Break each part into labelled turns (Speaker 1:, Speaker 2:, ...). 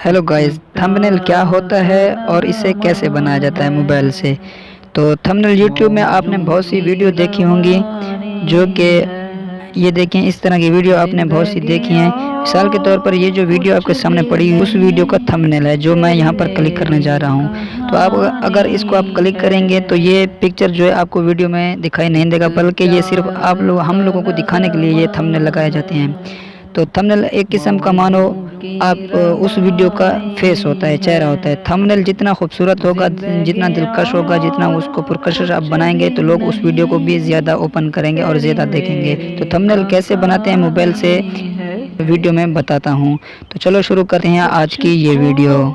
Speaker 1: Hello guys, thumbnail क्या होता है और इसे कैसे बनाया जाता है मोबाइल से। तो थंबनेल यूट्यूब में आपने बहुत सी वीडियो देखी होंगी जो कि ये देखें, इस तरह की वीडियो आपने बहुत सी देखी हैं। मिसाल के तौर पर ये जो वीडियो आपके सामने पड़ी है उस वीडियो का थंबनेल है जो मैं यहाँ पर क्लिक करने जा रहा हूँ। तो आप अगर इसको आप क्लिक करेंगे तो ये पिक्चर जो है आपको वीडियो में दिखाई नहीं देगा, बल्कि ये सिर्फ हम लोगों को दिखाने के लिए ये थंबनेल लगाए जाते हैं। तो थंबनेल एक किस्म का मानो आप उस वीडियो का फेस होता है, चेहरा होता है। थंबनेल जितना खूबसूरत होगा, जितना दिलकश होगा, जितना उसको पुरकशिश आप बनाएंगे तो लोग उस वीडियो को भी ज़्यादा ओपन करेंगे और ज़्यादा देखेंगे। तो थंबनेल कैसे बनाते हैं मोबाइल से वीडियो में बताता हूँ। तो चलो शुरू करते हैं आज की ये वीडियो।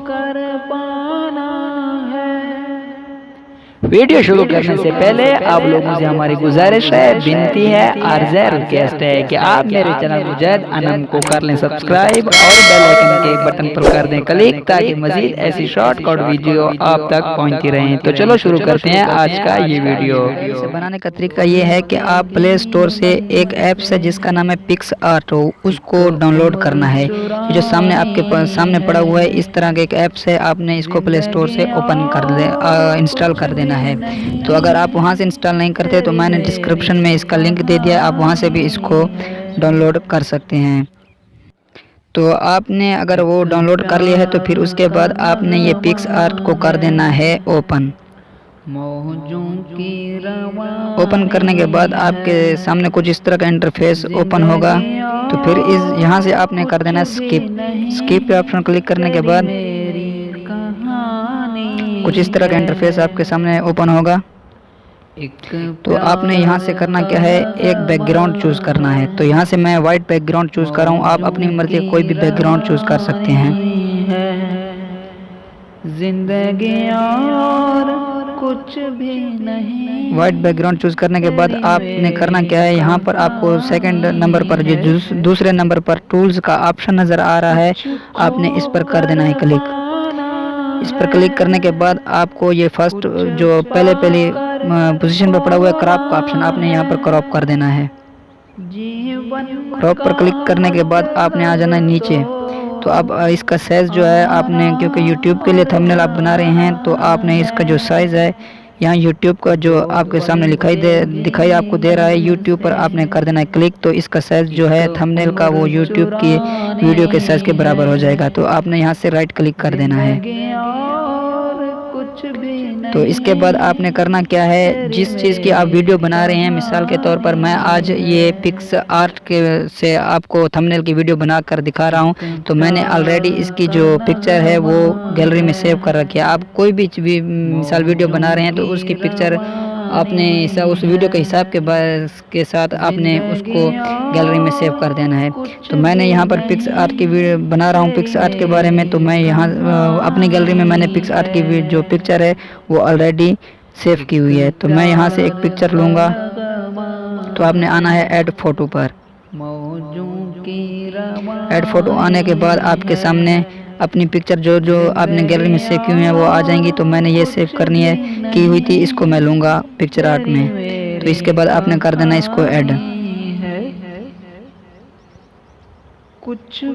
Speaker 1: वीडियो शुरू करने से पहले आप लोगों से हमारी गुजारिश है, विनती है, अर्ज़ रिक्वेस्ट है कि आप मेरे चैनल मुजैद अनम को कर लें सब्सक्राइब और बेल आइकन के बटन पर कर दें क्लिक, ताकि मजीद ऐसी शॉर्टकट वीडियो आप तक पहुंचती रहें। तो चलो शुरू करते हैं आज का ये वीडियो। इसे बनाने का तरीका ये है कि आप प्ले स्टोर से एक ऐप है जिसका नाम है पिक्सआर्ट, उसको डाउनलोड करना है। जो सामने आपके सामने पड़ा हुआ है इस तरह का एक ऐप है, आपने इसको प्ले स्टोर से ओपन कर दे, इंस्टॉल कर देना है। तो अगर आप वहां से इंस्टॉल नहीं करते तो मैंने डिस्क्रिप्शन में इसका लिंक दे दिया, आप वहां से भी इसको डाउनलोड कर सकते हैं। तो आपने अगर वो डाउनलोड कर लिया है तो फिर उसके बाद आपने ये पिक्सआर्ट को कर देना है ओपन। ओपन करने के बाद आपके सामने कुछ इस तरह का इंटरफेस ओपन होगा। तो फिर इस यहाँ से आपने कर देना स्किप पे ऑप्शन क्लिक करने के बाद कुछ इस तरह का इंटरफेस आपके सामने ओपन होगा। तो आपने यहाँ से करना क्या है, एक बैकग्राउंड चूज़ करना है। तो यहाँ से मैं वाइट बैकग्राउंड चूज़ कर रहा हूँ, आप अपनी मर्जी कोई भी बैकग्राउंड चूज़ कर सकते हैं। जिंदगी और कुछ भी नहीं। वाइट बैकग्राउंड चूज़ करने के बाद आपने करना क्या है, यहाँ पर आपको सेकंड नंबर पर जो दूसरे नंबर पर टूल्स का ऑप्शन नज़र आ रहा है, आपने इस पर कर देना है क्लिक। इस पर क्लिक करने के बाद आपको ये फर्स्ट जो पहले पोजीशन पर पड़ा हुआ है क्रॉप का ऑप्शन, आपने यहाँ पर क्रॉप कर देना है। क्रॉप पर क्लिक करने के बाद आपने आ जाना है नीचे। तो अब इसका साइज़ जो है आपने, क्योंकि यूट्यूब के लिए थंबनेल आप बना रहे हैं, तो आपने इसका जो साइज़ है यहाँ यूट्यूब का जो आपके सामने दिखाई आपको दे रहा है, यूट्यूब पर आपने कर देना है क्लिक। तो इसका साइज़ जो है थंबनेल का वो यूट्यूब की वीडियो के साइज़ के बराबर हो जाएगा। तो आपने यहाँ से राइट क्लिक कर देना है। तो इसके बाद आपने करना क्या है, जिस चीज़ की आप वीडियो बना रहे हैं, मिसाल के तौर पर मैं आज ये पिक्सआर्ट के से आपको थंबनेल की वीडियो बना कर दिखा रहा हूँ। तो मैंने ऑलरेडी इसकी जो पिक्चर है वो गैलरी में सेव कर रखी है। आप कोई भी मिसाल वीडियो बना रहे हैं तो उसकी पिक्चर आपने उस वीडियो के हिसाब के साथ आपने उसको गैलरी में सेव कर देना है। तो मैंने यहाँ पर पिक्सआर्ट की वीडियो बना रहा हूँ पिक्सआर्ट के बारे में। तो मैं यहाँ अपनी गैलरी में मैंने पिक्सआर्ट की जो पिक्चर है वो ऑलरेडी सेव की हुई है। तो मैं यहाँ से एक पिक्चर लूँगा। तो आपने आना है ऐड फ़ोटो पर। ऐड फ़ोटो आने के बाद आपके सामने अपनी पिक्चर जो आपने गैलरी में सेव की हुई है वो आ जाएंगी। तो मैंने ये सेव करनी है की हुई थी, इसको मैं लूँगा पिक्चर आर्ट में। तो इसके बाद आपने कर देना इसको ऐड।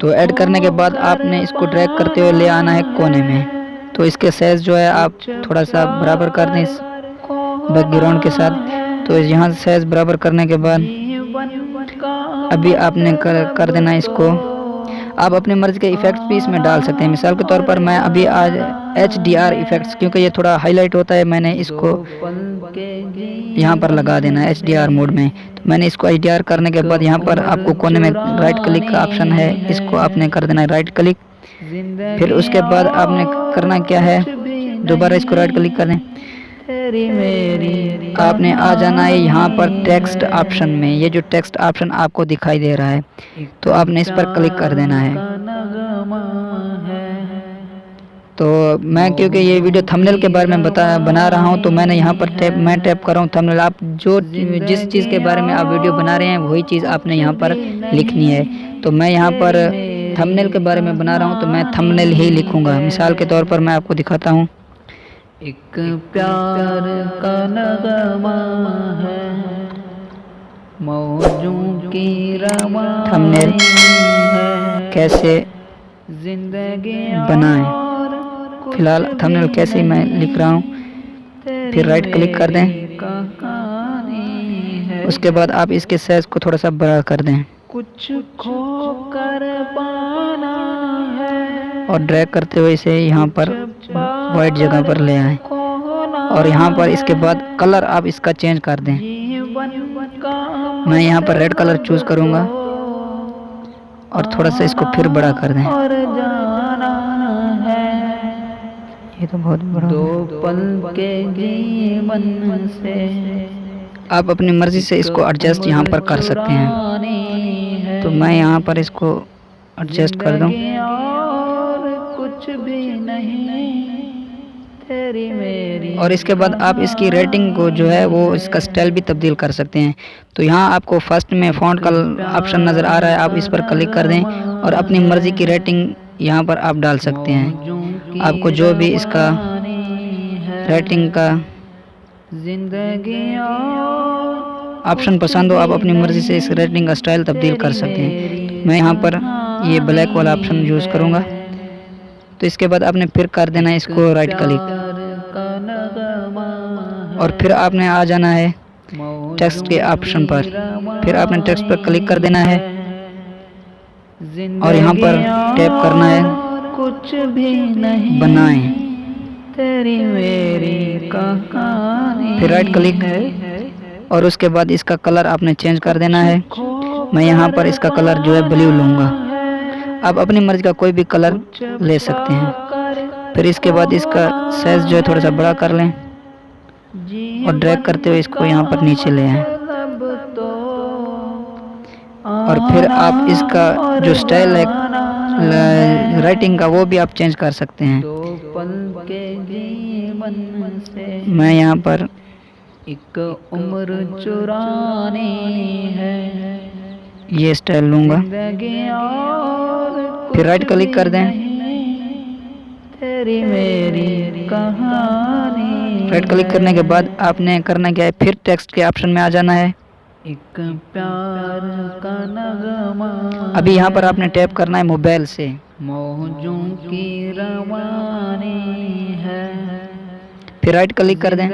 Speaker 1: तो ऐड करने के बाद आपने इसको ड्रैग करते हुए ले आना है कोने में। तो इसके साइज़ जो है आप थोड़ा सा बराबर कर दें इस बैकग्राउंड के साथ। तो यहाँ साइज़ बराबर करने के बाद अभी आपने कर देना इसको। आप अपनी मर्ज़ी के इफ़ेक्ट्स भी इसमें डाल सकते हैं। मिसाल के तौर पर मैं अभी आज HDR इफ़ेक्ट्स, क्योंकि ये थोड़ा हाईलाइट होता है, मैंने इसको यहाँ पर लगा देना है HDR मोड में। तो मैंने इसको HDR करने के बाद यहाँ पर आपको कोने में राइट क्लिक का ऑप्शन है, इसको आपने कर देना है राइट क्लिक। फिर उसके बाद आपने करना क्या है, दोबारा इसको राइट क्लिक करें। आपने आ जाना है यहाँ पर टेक्स्ट ऑप्शन में। ये जो टेक्स्ट ऑप्शन आपको दिखाई दे रहा है, तो आपने इस पर क्लिक कर देना है। तो मैं क्योंकि ये वीडियो थंबनेल के बारे में बना रहा हूँ, तो मैंने यहाँ पर टैप कर रहा हूँ थंबनेल। आप जिस चीज़ के बारे में आप वीडियो बना रहे हैं वही चीज़ आपने यहाँ पर लिखनी है। तो मैं यहाँ पर थंबनेल के बारे में बना रहा हूँ तो मैं थंबनेल ही लिखूँगा। मिसाल के तौर पर मैं आपको दिखाता हूँ। एक प्यार का नगमा है, मौजों की रवानी है, कैसे बनाएं। फिलहाल थंबनेल कैसे मैं लिख रहा हूँ, फिर राइट क्लिक कर दें। उसके बाद आप इसके साइज को थोड़ा सा बड़ा कर दें
Speaker 2: कुछ खो कर पाना है
Speaker 1: और ड्रैग करते हुए इसे यहाँ पर वाइट जगह पर ले आएं। और यहाँ पर इसके बाद कलर आप इसका चेंज कर दें। मैं यहाँ पर रेड कलर चूज करूँगा और थोड़ा सा इसको फिर बड़ा कर दें।
Speaker 2: और जाना है
Speaker 1: ये तो बहुत बड़ा
Speaker 2: दो पल के जीवन से।
Speaker 1: आप अपनी मर्जी से इसको एडजस्ट यहाँ पर कर सकते हैं, तो मैं यहाँ पर इसको एडजस्ट कर दूँ।
Speaker 2: और कुछ भी नहीं तेरी मेरी।
Speaker 1: और इसके बाद आप इसकी रेटिंग को जो है वो इसका स्टाइल भी तब्दील कर सकते हैं। तो यहाँ आपको फर्स्ट में फ़ॉन्ट का ऑप्शन नज़र आ रहा है, आप इस पर क्लिक कर दें और अपनी मर्ज़ी की रेटिंग यहाँ पर आप डाल सकते हैं। आपको जो भी इसका रेटिंग का ऑप्शन पसंद हो, आप अपनी मर्ज़ी से इस रेटिंग का स्टाइल तब्दील कर सकते हैं। मैं यहाँ पर ये ब्लैक वाला ऑप्शन यूज़ करूँगा। तो इसके बाद आपने फिर कर देना है इसको राइट क्लिक और फिर आपने आ जाना है टेक्स्ट के ऑप्शन पर। फिर आपने टेक्स्ट पर क्लिक कर देना है और यहाँ पर टैप करना है
Speaker 2: कुछ भी नहीं
Speaker 1: बनाएं।
Speaker 2: तेरी मेरी कहानी।
Speaker 1: फिर राइट क्लिक और उसके बाद इसका कलर आपने चेंज कर देना है। मैं यहाँ पर इसका कलर जो है ब्लू लूँगा। आप अपनी मर्ज़ी का कोई भी कलर ले सकते हैं। फिर इसके बाद इसका साइज़ जो है थोड़ा सा बड़ा कर लें और ड्रैग करते हुए इसको यहाँ पर नीचे ले आएं। और फिर आप इसका जो स्टाइल है राइटिंग का वो भी आप चेंज कर सकते हैं। मैं यहाँ पर
Speaker 2: एक उम्र चुरानी है
Speaker 1: ये स्टाइल लूँगा। फिर राइट क्लिक कर दें।
Speaker 2: तेरी मेरी कहानी।
Speaker 1: राइट क्लिक करने के बाद आपने करना क्या है, फिर टेक्स्ट के ऑप्शन में आ जाना है।
Speaker 2: एक प्यार का नगमा।
Speaker 1: अभी यहाँ पर आपने टैप करना है मोबाइल से।
Speaker 2: मौजों की रवानी है।
Speaker 1: फिर राइट क्लिक कर दें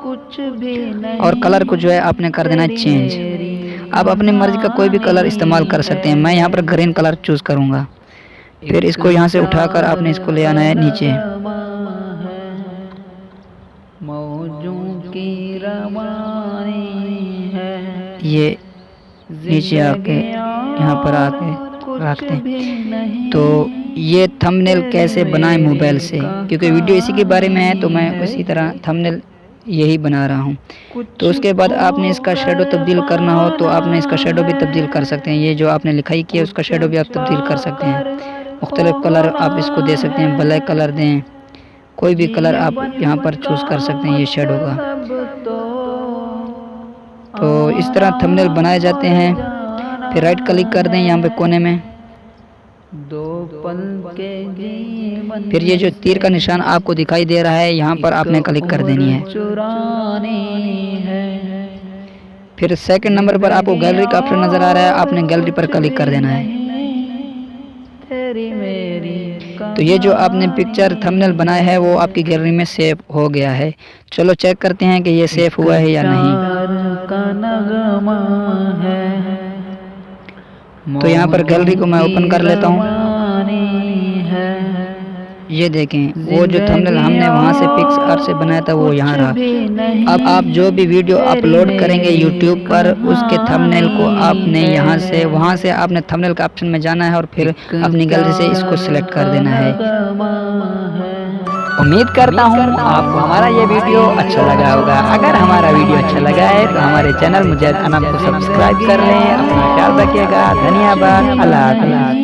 Speaker 2: कुछ भी नहीं
Speaker 1: और कलर को जो है आपने कर देना है चेंज। आप अपनी मर्जी का कोई भी कलर इस्तेमाल कर सकते हैं। मैं यहाँ पर ग्रीन कलर चूज करूँगा। फिर इसको यहाँ से उठाकर आपने इसको ले आना है नीचे।
Speaker 2: मौजों की रवानी है।
Speaker 1: ये नीचे आके यहाँ पर आके रखते हैं। तो ये थंबनेल कैसे बनाएं मोबाइल से, क्योंकि वीडियो इसी के बारे में है तो मैं उसी तरह थंबनेल यही बना रहा हूँ। तो उसके बाद आपने इसका शेडो तब्दील करना हो तो आपने इसका शेडो भी तब्दील कर सकते हैं। ये जो आपने लिखाई की है उसका शेडो भी आप तब्दील कर सकते हैं। मुख्तलिफ कलर आप इसको दे सकते हैं, ब्लैक कलर दें, कोई भी कलर आप यहाँ पर चूज़ कर सकते हैं ये शेडो का। तो इस तरह थंबनेल बनाए जाते हैं। फिर राइट क्लिक कर दें यहाँ पे कोने में।
Speaker 2: दो पल के जीवन।
Speaker 1: फिर ये जो तीर का निशान आपको दिखाई दे रहा है यहाँ पर आपने क्लिक कर देनी है। फिर सेकंड नंबर पर आपको गैलरी का ऑप्शन नज़र आ रहा है, आपने गैलरी पर क्लिक कर देना है। तो ये जो आपने पिक्चर थंबनेल बनाया है वो आपकी गैलरी में सेव हो गया है। चलो चेक करते हैं कि ये सेव हुआ है या नहीं। तो यहाँ पर गैलरी को मैं ओपन कर लेता हूँ। ये देखें वो जो थंबनेल हमने वहाँ से पिक्सआर्ट से बनाया था वो यहाँ रहा। अब आप जो भी वीडियो अपलोड करेंगे यूट्यूब पर उसके थंबनेल को आपने यहाँ से वहाँ से आपने थंबनेल का ऑप्शन में जाना है और फिर अपनी गैलरी से इसको सिलेक्ट कर देना है। उम्मीद करता हूँ आपको हमारा ये वीडियो अच्छा लगा होगा। अगर हमारा वीडियो अच्छा लगा है तो हमारे चैनल मुजैद अनम को सब्सक्राइब कर लें। अपना ख्याल रखिएगा। धन्यवाद। अल्लाह हाफ़िज़।